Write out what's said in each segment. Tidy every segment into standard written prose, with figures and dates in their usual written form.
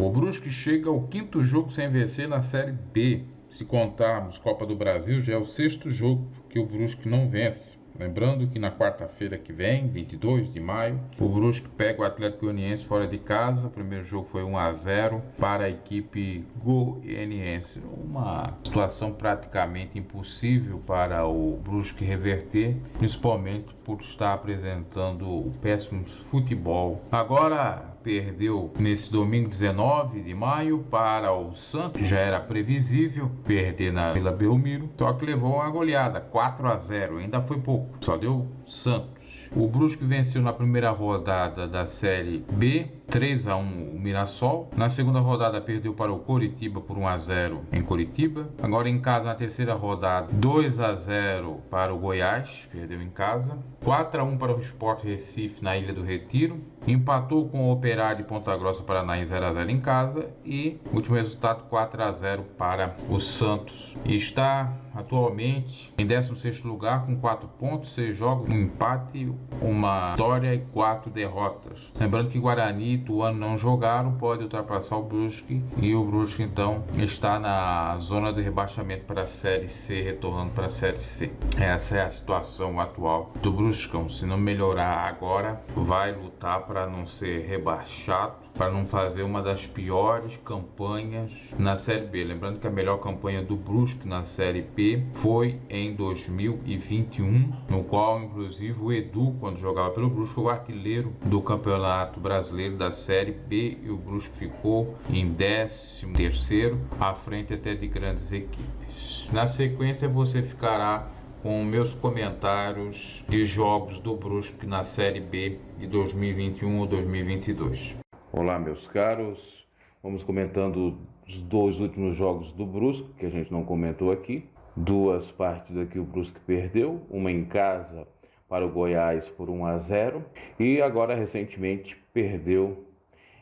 O Brusque chega ao 5º jogo sem vencer na Série B. Se contarmos Copa do Brasil, já é o 6º jogo que o Brusque não vence. Lembrando que na quarta-feira que vem, 22 de maio, o Brusque pega o Atlético Goianiense fora de casa. O primeiro jogo foi 1-0 para a equipe goianiense. Uma situação praticamente impossível para o Brusque reverter, principalmente por estar apresentando o péssimo futebol. Agora perdeu nesse domingo 19 de maio para o Santos, já era previsível perder na Vila Belmiro, só que levou uma goleada 4-0, ainda foi pouco, só deu Santos. O Brusque venceu na primeira rodada da Série B, 3-1 o Mirassol. Na segunda rodada perdeu para o Coritiba por 1-0 em Coritiba. Agora em casa na terceira rodada, 2-0 para o Goiás, perdeu em casa. 4-1 para o Sport Recife na Ilha do Retiro. Empatou com o Operário de Ponta Grossa Paraná em 0-0 em casa. E último resultado 4-0 para o Santos. E está atualmente em 16º lugar com 4 pontos, 6 jogos, um empate, uma vitória e 4 derrotas. Lembrando que Guarani e Ituano não jogaram, pode ultrapassar o Brusque, e o Brusque então está na zona de rebaixamento para a Série C, retornando para a Série C. Essa é a situação atual do Bruscão. Se não melhorar agora, vai lutar para não ser rebaixado, para não fazer uma das piores campanhas na Série B. Lembrando que a melhor campanha do Brusque na Série B foi em 2021, no qual inclusive o Edu, quando jogava pelo Brusque, foi o artilheiro do Campeonato Brasileiro da Série B, e o Brusque ficou em 13º, à frente até de grandes equipes. Na sequência você ficará com meus comentários de jogos do Brusque na Série B de 2021 ou 2022. Olá, meus caros, vamos comentando os 2 últimos jogos do Brusque, que a gente não comentou aqui. 2 partidas que o Brusque perdeu, uma em casa para o Goiás por 1-0 e agora recentemente perdeu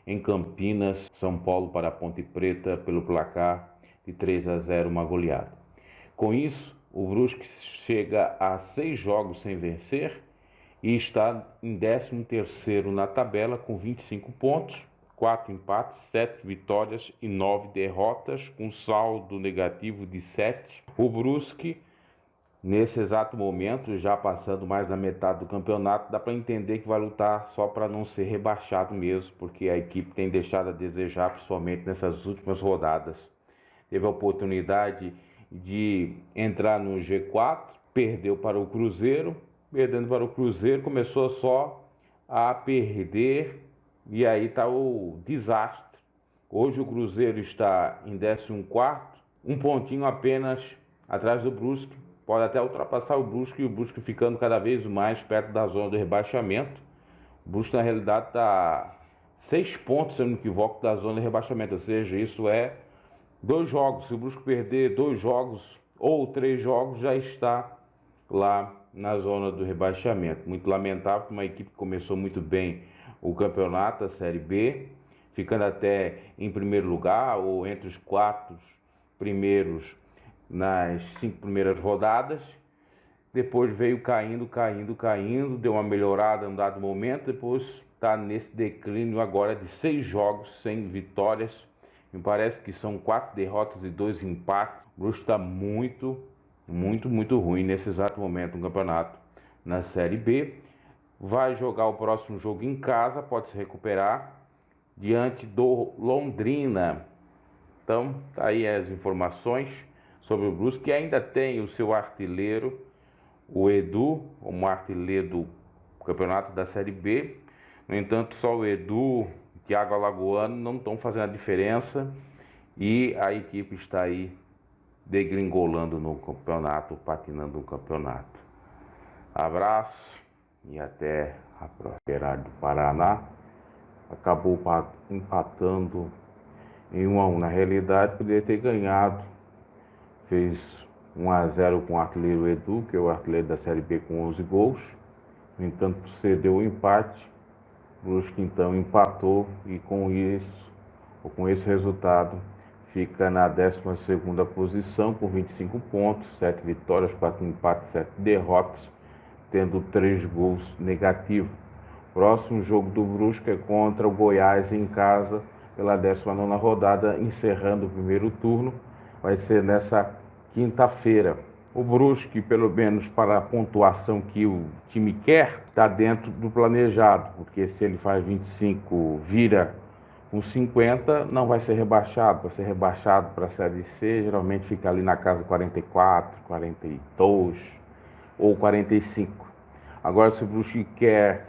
em Campinas, São Paulo para a Ponte Preta pelo placar de 3-0, uma goleada. Com isso, o Brusque chega a 6 jogos sem vencer e está em 13º na tabela com 25 pontos, 4 empates, 7 vitórias e 9 derrotas, com saldo negativo de 7. O Brusque, nesse exato momento, já passando mais da metade do campeonato, dá para entender que vai lutar só para não ser rebaixado mesmo, porque a equipe tem deixado a desejar, principalmente nessas últimas rodadas. Teve a oportunidade de entrar no G4, perdeu para o Cruzeiro. Perdendo para o Cruzeiro, começou só a perder, e aí está o desastre. Hoje o Cruzeiro está em 14º, um pontinho apenas atrás do Brusque, pode até ultrapassar o Brusque, e o Brusque ficando cada vez mais perto da zona do rebaixamento. O Brusque na realidade está 6 pontos, se eu não me equivoco, da zona de rebaixamento, ou seja, isso é 2 jogos. Se o Brusque perder 2 jogos ou 3 jogos, já está lá na zona do rebaixamento. Muito lamentável, que uma equipe que começou muito bem o campeonato, a Série B, ficando até em primeiro lugar ou entre os 4 primeiros nas 5 primeiras rodadas. Depois veio caindo, deu uma melhorada em um dado momento, depois está nesse declínio agora de 6 jogos sem vitórias. Me parece que são 4 derrotas e 2 empates. O Brusque está muito ruim nesse exato momento no campeonato. Na Série B, vai jogar o próximo jogo em casa, pode se recuperar diante do Londrina. Então, tá aí as informações sobre o Brusque, que ainda tem o seu artilheiro, o Edu, como artilheiro do campeonato da Série B. No entanto, só o Edu e Thiago Alagoano não estão fazendo a diferença, e a equipe está aí degringolando no campeonato, patinando no campeonato. Abraço e até a próxima. Operário do Paraná acabou empatando em 1-1. Na realidade, poderia ter ganhado. Fez 1-0 com o artilheiro Edu, que é o artilheiro da Série B, com 11 gols. No entanto, cedeu o empate. O Brusque então empatou, e com esse resultado fica na 12ª posição com 25 pontos, 7 vitórias, 4 empates, 7 derrotas, tendo 3 gols negativos. Próximo jogo do Brusque é contra o Goiás em casa, pela 19ª rodada, encerrando o primeiro turno. Vai ser nessa quinta-feira. O Brusque, pelo menos para a pontuação que o time quer, está dentro do planejado, porque se ele faz 25, vira com 50, não vai ser rebaixado. Para ser rebaixado para a Série C, geralmente fica ali na casa de 44, 42 ou 45. Agora, se o Brusque quer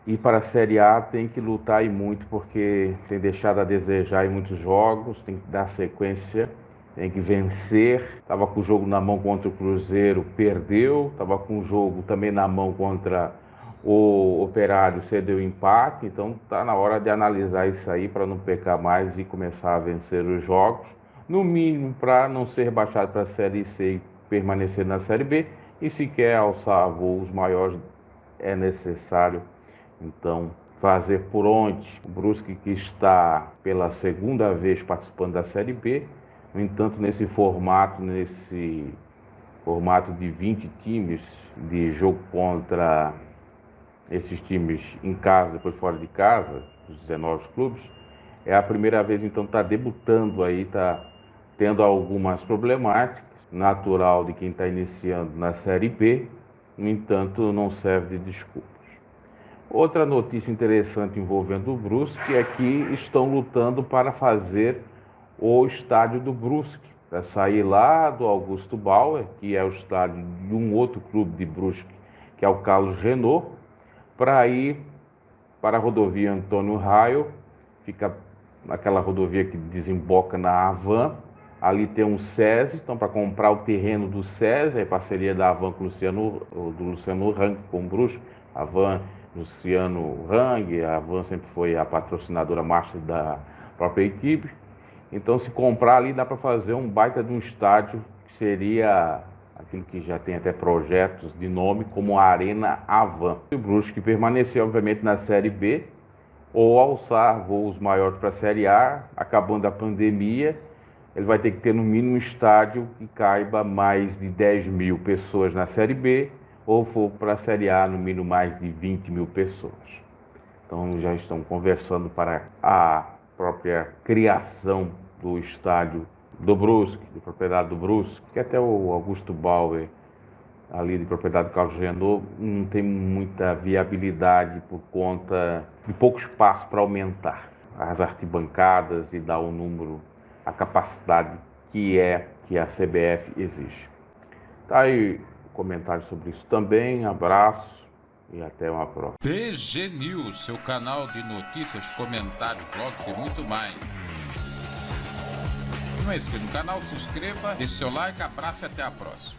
ir para a Série A, tem que lutar e muito, porque tem deixado a desejar em muitos jogos, tem que dar sequência, tem que vencer. Estava com o jogo na mão contra o Cruzeiro, perdeu. Estava com o jogo também na mão contra o Operário, cedeu empate. Então está na hora de analisar isso aí para não pecar mais e começar a vencer os jogos. No mínimo para não ser rebaixado para a Série C e permanecer na Série B. E se quer alçar voos maiores, é necessário então fazer por onde. O Brusque, que está pela segunda vez participando da Série B, no entanto, nesse formato de 20 times de jogo contra esses times em casa, depois fora de casa, os 19 clubes, é a primeira vez, então está debutando aí, está tendo algumas problemáticas, natural de quem está iniciando na Série B, no entanto, não serve de desculpas. Outra notícia interessante envolvendo o Brusque é que estão lutando para fazer o estádio do Brusque, para sair lá do Augusto Bauer, que é o estádio de um outro clube de Brusque, que é o Carlos Renault, para ir para a rodovia Antônio Raio, fica naquela rodovia que desemboca na Havan. Ali tem um SESI, então para comprar o terreno do SESI, é parceria da Havan com do Luciano Hang com o Brusque, Havan, Luciano Hang, a Havan sempre foi a patrocinadora master da própria equipe. Então, se comprar ali, dá para fazer um baita de um estádio, que seria aquilo que já tem até projetos de nome, como a Arena Havan. O Brusque permaneceu, obviamente, na Série B, ou alçar voos maiores para a Série A, acabando a pandemia, ele vai ter que ter no mínimo um estádio que caiba mais de 10 mil pessoas na Série B, ou for para a Série A, no mínimo mais de 20 mil pessoas. Então, já estão conversando para a própria criação do estádio do Brusque, de propriedade do Brusque, que até o Augusto Bauer, ali de propriedade do Carlos Renault, não tem muita viabilidade por conta de pouco espaço para aumentar as arquibancadas e dar o número, a capacidade que a CBF exige. Tá aí comentário sobre isso também. Abraço e até uma próxima. PG News, seu canal de notícias, comentários, vlogs e muito mais. Não é inscrito no canal, se inscreva, deixe seu like, abraço e até a próxima.